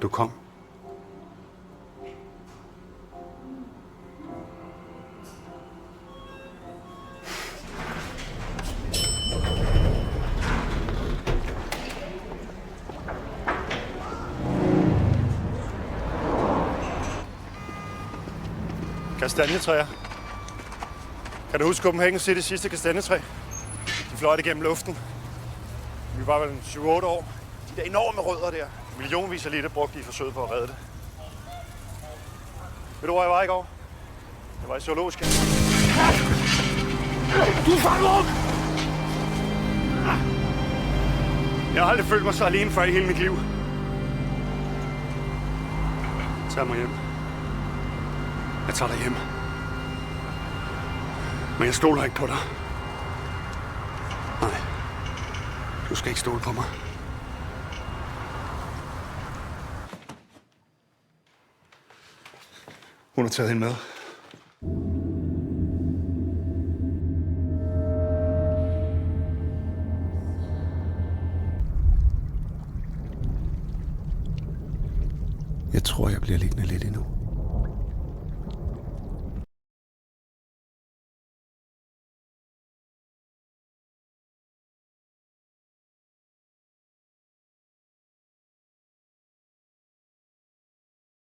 Du kom. Kastanjetræer. Kan du huske Copenhagen City sidste kastanjetræ? De fløjte gennem luften. Vi var vel 7-8 år. De der enorme rødder der. Millionvis af liter brugte de i forsøget på at redde det. Ved du, hvor jeg var i går? Jeg var i zoologisk. Du er fanget op! Jeg har aldrig følt mig så alene før i hele mit liv. Tag mig hjem. Jeg tager dig hjem. Men jeg stoler ikke på dig. Nej. Du skal ikke stole på mig. Hun har taget hende med.